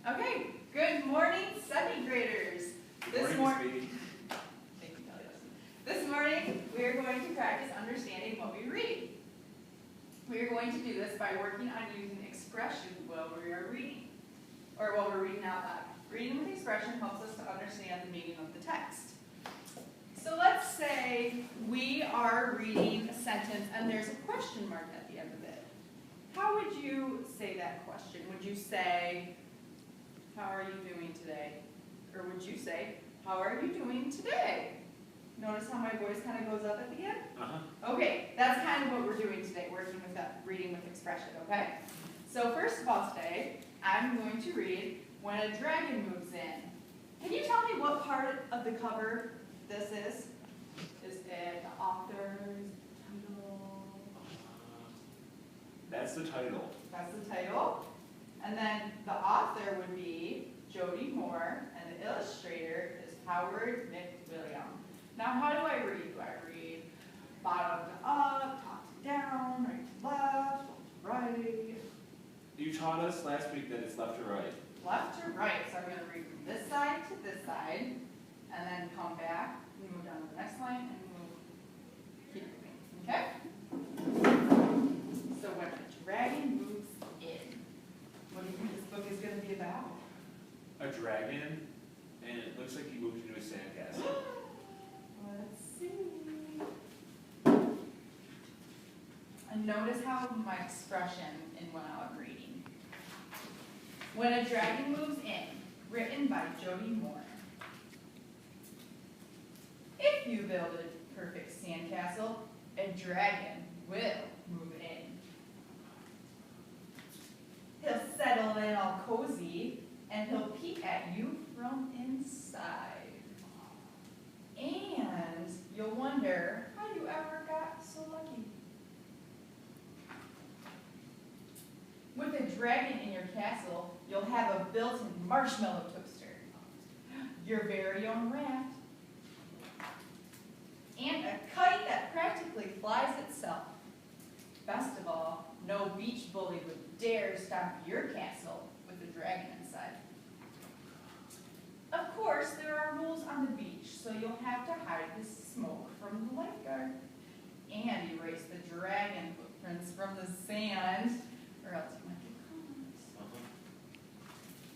Okay, good morning, second graders. This morning we are going to practice understanding what we read. We are going to do this by working on using expressions while we are reading, or while we're reading out loud. Reading with expression helps us to understand the meaning of the text. So let's say we are reading a sentence and there's a question mark at the end of it. How would you say that question? Would you say, how are you doing today? Or would you say, how are you doing today? Notice how my voice kind of goes up at the end? Okay, that's kind of what we're doing today, working with that, reading with expression, okay? So first of all today, I'm going to read When a Dragon Moves In. Can you tell me what part of the cover this is? Is it the author's title? That's the title. That's the title. And then the author would be Jody Moore, and the illustrator is Howard McWilliam. Now, how do I read? Do I read bottom to up, top to down, right to left, left to right? You taught us last week that it's left to right. Left to right. So I'm going to read from this side to this side, and then come back, and move down to the next line, and move, keep moving. Okay? So when a dragon moves in, what do you think this book is going to be about? A dragon, and it looks like he moved into a sandcastle. Let's see. And notice how my expression in what I'm reading. When a Dragon Moves In, written by Jody Moore. If you build a perfect sandcastle, a dragon will move in. He'll settle in all cozy, and he'll peek at you from inside. And you'll wonder how you ever got so lucky. With a dragon in your castle, you'll have a built-in marshmallow toaster, your very own raft, and a kite that practically flies itself. Best of all, no beach bully would dare stomp your castle with a dragon inside. Of course, there are rules on the beach, so you'll have to hide the smoke from the lifeguard and erase the dragon footprints from the sand, or else you might get caught.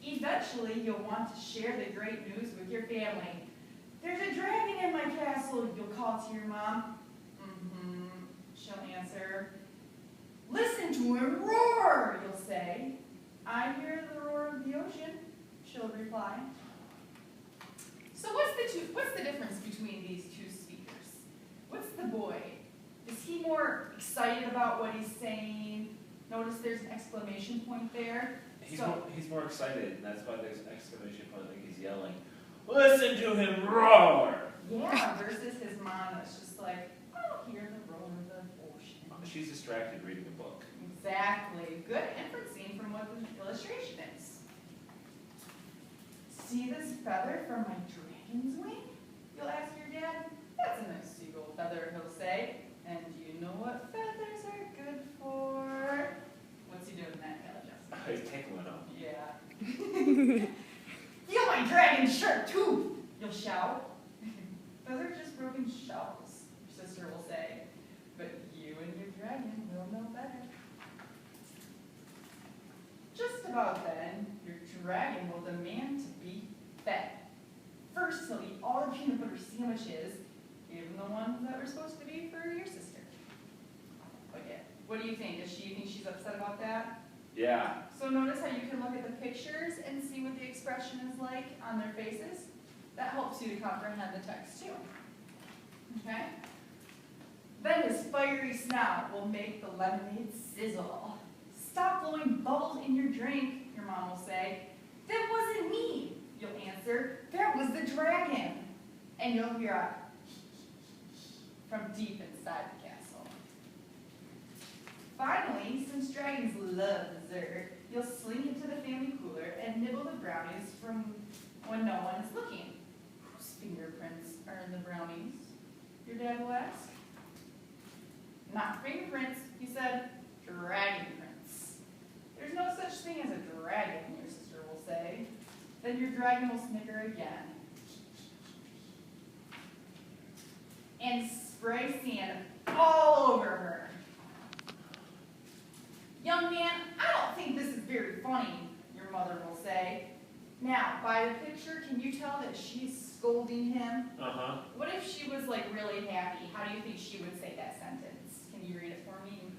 Eventually, you'll want to share the great news with your family. There's a dragon in my castle, you'll call to your mom. She'll answer. Listen to him roar, you'll say. I hear the roar of the ocean, she'll reply. So what's the difference between these two speakers? What's the boy? Is he more excited about what he's saying? Notice there's an exclamation point there. He's more excited, and that's why there's an exclamation point, like he's yelling, listen to him roar! Yeah, versus his mom that's just like, oh, hear the roar of the ocean. She's distracted reading a book. Exactly. Good inferencing from what the illustration is. See this feather from my dragon's wing? You'll ask your dad. That's a nice seagull feather, he'll say. And do you know what feathers are good for? What's he doing in that, Jessica? He's tickling them. Yeah. Feel my dragon's sharp tooth, you'll shout. Those are just broken shells, your sister will say. But you and your dragon will know better. Just about then, your dragon will demand to be fed. First, he'll eat all the peanut butter sandwiches, even the ones that were supposed to be for your sister. But yeah, what do you think? Does she think she's upset about that? Yeah. So notice how you can look at the pictures and see what the expression is like on their faces. That helps you to comprehend the text too. Okay? Then his fiery snout will make the lemonade sizzle. Stop blowing bubbles in your drink, your mom will say. That wasn't me, you'll answer. That was the dragon. And you'll hear a from deep inside the castle. Finally, since dragons love dessert, you'll sling into the family cooler and nibble the brownies from when no one is looking. Whose fingerprints are in the brownies? Your dad will ask. Not fingerprints, he said, dragon prints. There's no such thing as a dragon, your sister will say. Then your dragon will snicker again. And spray sand all over her. Young man, I don't think this is very funny, your mother will say. Now, by the picture, can you tell that she's scolding him? Uh-huh. What if she was like really happy? How do you think she would say that sentence? Can you read it for me?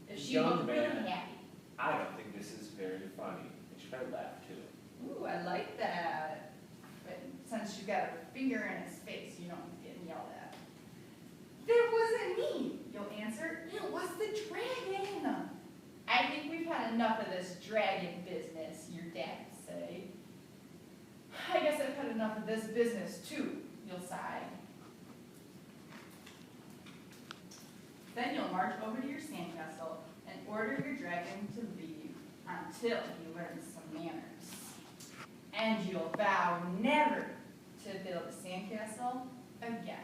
If she Young looked really man. happy. I don't think this is very funny. And she probably laughed too. Ooh, I like that. But since she's got her finger in his face, you know he's getting yelled at. That wasn't me, you'll answer. It was the dragon. I think we've had enough of this dragon business, your dad will say. I guess I've had enough of this business too, you'll sigh. Then you'll march over to your sandcastle and order your dragon to leave until he learns some manners. And you'll vow never to build a sandcastle again.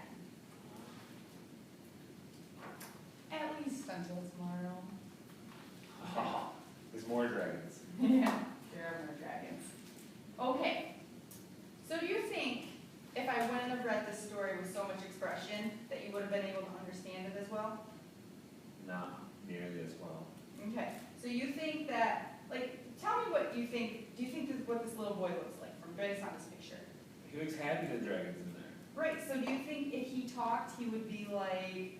At least until tomorrow. Oh, there's more dragons. Yeah, there are more dragons. Okay, so do you think if I wouldn't have read this story with so much expression that you would have been able to understand it as well? Not nearly as well. Okay, so you think that, like, tell me what you think, do you think this, what this little boy looks like from based on this picture? He looks happy the dragon's in there. Right, so do you think if he talked, he would be like,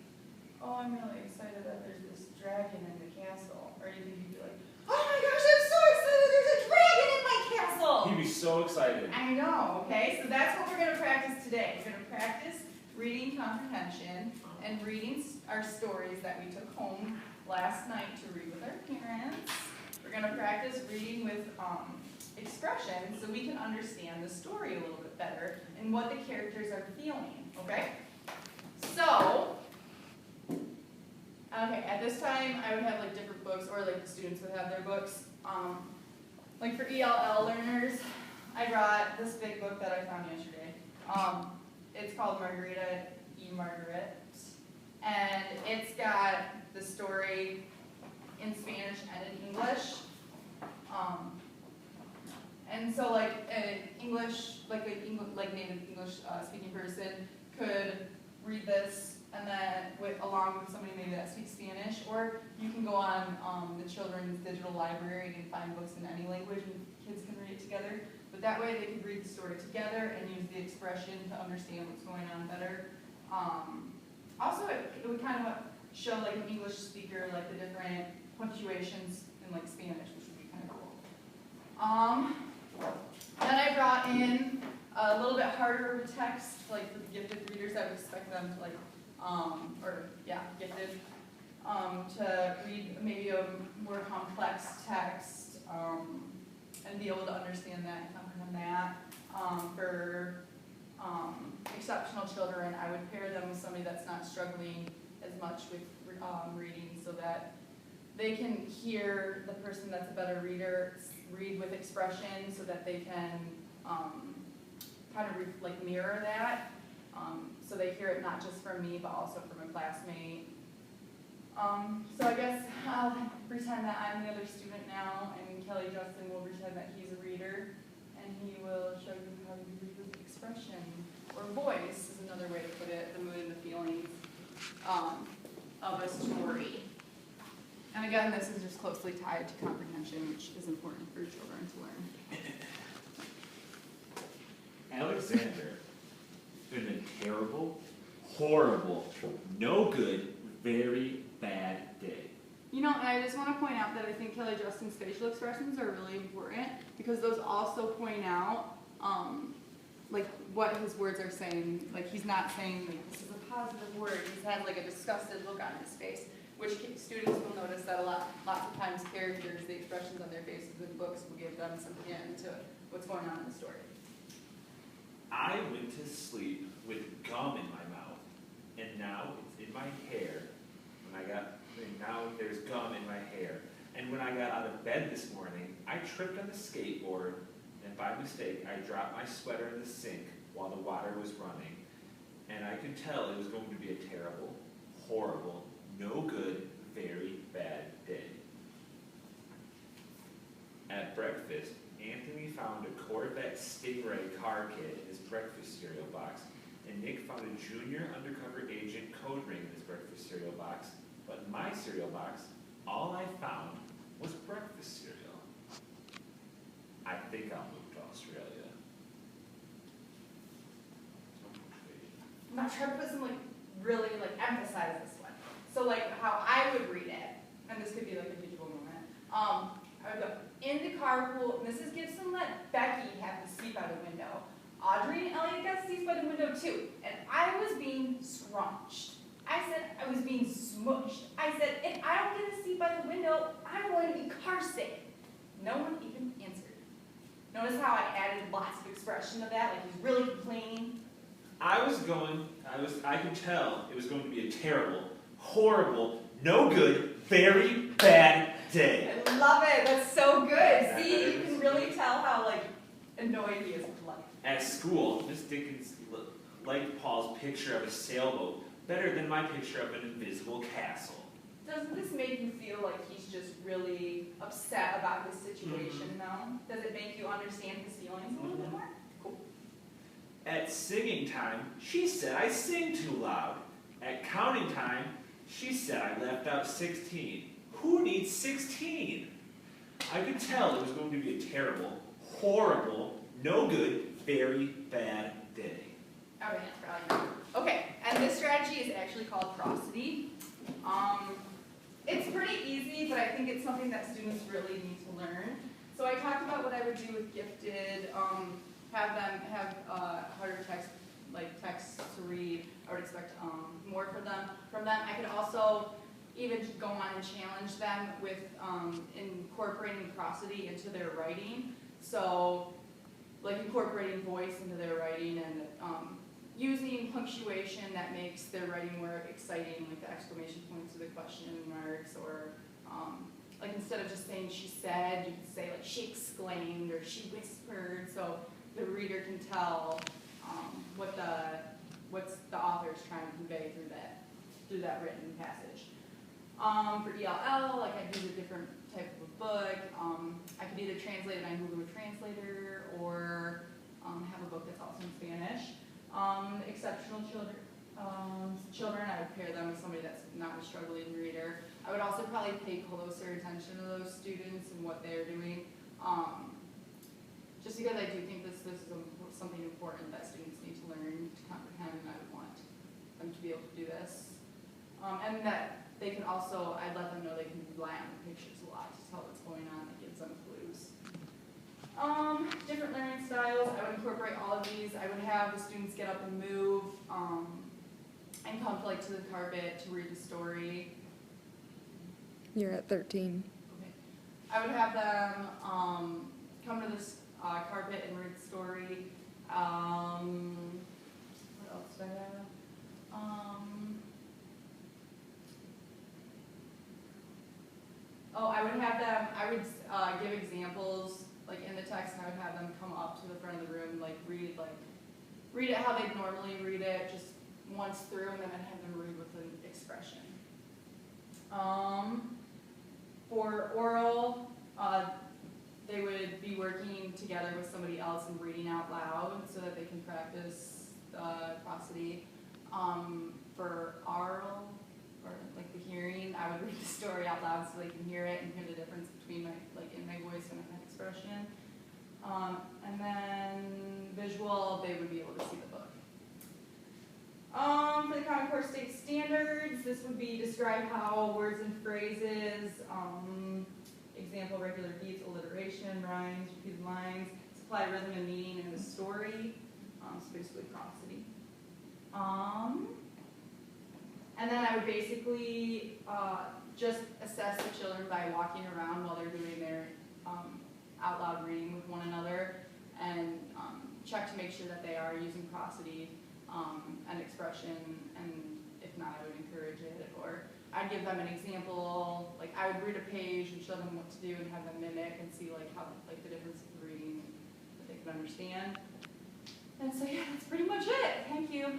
oh, I'm really excited that there's this dragon in the castle? Or do you think he'd be like, oh my gosh, I'm so excited there's a dragon in my castle? He'd be so excited. I know, okay, so that's what we're going to practice today. We're going to practice reading comprehension and reading our stories that we took home last night to read with our parents. We're going to practice reading with expression so we can understand the story a little bit better and what the characters are feeling, okay? So, okay, at this time I would have like different books, or like the students would have their books. Like for ELL learners, I brought this big book that I found yesterday. It's called Margarita E. Margaret, and it's got the story in Spanish and in English. And so like an English, like native English speaking person could read this and then along with somebody maybe that speaks Spanish, or you can go on the children's digital library and find books in any language and kids can read it together. But that way they could read the story together and use the expression to understand what's going on better. Also, it would kind of show like an English speaker like the different punctuations in like Spanish, which would be kind of cool. Then I brought in a little bit harder of a text, like for the gifted readers. I would expect them to like, gifted, to read maybe a more complex text and be able to understand that and comprehend that. For exceptional children, I would pair them with somebody that's not struggling as much with reading so that they can hear the person that's a better reader read with expression so that they can kind of mirror that. So they hear it not just from me, but also from a classmate. So I guess I'll pretend that I'm the other student now, and Kelly Justin will pretend that he's a reader, and he will show you how you read with expression, or voice is another way to put it, the mood and the feelings of a story. And again, this is just closely tied to comprehension, which is important for children to learn. Alexander has been a terrible, horrible, no good, very bad day. You know, and I just want to point out that I think Kelly Justin's facial expressions are really important because those also point out like what his words are saying. Like he's not saying like this is a positive word. He's had like a disgusted look on his face, which students will notice that lots of times characters, the expressions on their faces in books will give them some hint into what's going on in the story. I went to sleep with gum in my mouth, and now it's in my hair. Now there's gum in my hair. And when I got out of bed this morning, I tripped on the skateboard, and by mistake, I dropped my sweater in the sink while the water was running. And I could tell it was going to be a terrible, horrible, no good, very bad day. At breakfast, Anthony found found a Corvette Stingray car kit in his breakfast cereal box, and Nick found a junior undercover agent code ring in his breakfast cereal box, but in my cereal box, all I found was breakfast cereal. I think I'll move to Australia. I'm not trying to put some really emphasize this one. So how I would read it, and this could be like a visual moment. I would go into carpool. Mrs. Gibson let Becky have the seat by the window. Audrey and Elliot got seats by the window too, and I was being scrunched. I said I was being smushed. I said, if I don't get a seat by the window, I'm going to be car sick. No one even answered. Notice how I added lots of expression to that, like he's really complaining. I could tell it was going to be a terrible, horrible, no good, very bad day. I love it, that's so good. See, you can really tell how annoyed he is with life. At school, Miss Dickens liked Paul's picture of a sailboat better than my picture of an invisible castle. Doesn't this make you feel like he's just really upset about his situation, though? Does it make you understand his feelings a little bit more? Cool. At singing time, she said I sing too loud. At counting time, she said I left out 16. Who needs 16? I could tell it was going to be a terrible, horrible, no good, very bad day. Okay, probably not. Okay, and this strategy is actually called prosody. It's pretty easy, but I think it's something that students really need to learn. So I talked about what I would do with gifted, have them have harder text, text to read. I would expect more from them. I could also even go on and challenge them with incorporating prosody into their writing. So incorporating voice into their writing and using punctuation that makes their writing more exciting, like the exclamation points or the question marks, or instead of just saying she said, you could say she exclaimed or she whispered, so the reader can tell what's the author's trying to convey through that written passage. For ELL, I'd use a different type of a book. I could either translate it on Google Translator or have a book that's also in Spanish. Exceptional children, I would pair them with somebody that's not a struggling reader. I would also probably pay closer attention to those students and what they're doing, just because I do think this is something important that students need to learn to comprehend, and I would want them to be able to do this. And that they can also, I'd let them know they can rely on the pictures a lot to tell what's going on. That gives them clues. Different learning styles, I would incorporate all of these. I would have the students get up and move, and come to the carpet to read the story. You're at 13. Okay. I would have them come to this carpet and read the story. What else do I have? I would give examples in the text, and I would have them come up to the front of the room, read it how they'd normally read it, just once through, and then I'd have them read with an expression. For oral, they would be working together with somebody else and reading out loud so that they can practice prosody. For oral, or the hearing, I would read the story out loud so they can hear it and hear the difference between in my voice and my expression. And then visual, they would be able to see the book. For the Common Core State Standards, this would be describe how words and phrases, example, regular beats, alliteration, rhymes, repeated lines, supply rhythm and meaning in the story, so basically prosody. And then I would basically just assess the children by walking around while they're doing their out loud reading with one another, and check to make sure that they are using prosody and expression, and if not, I would encourage it, or I'd give them an example, I would read a page and show them what to do and have them mimic and see how the difference of reading that they could understand. And so yeah, that's pretty much it. Thank you.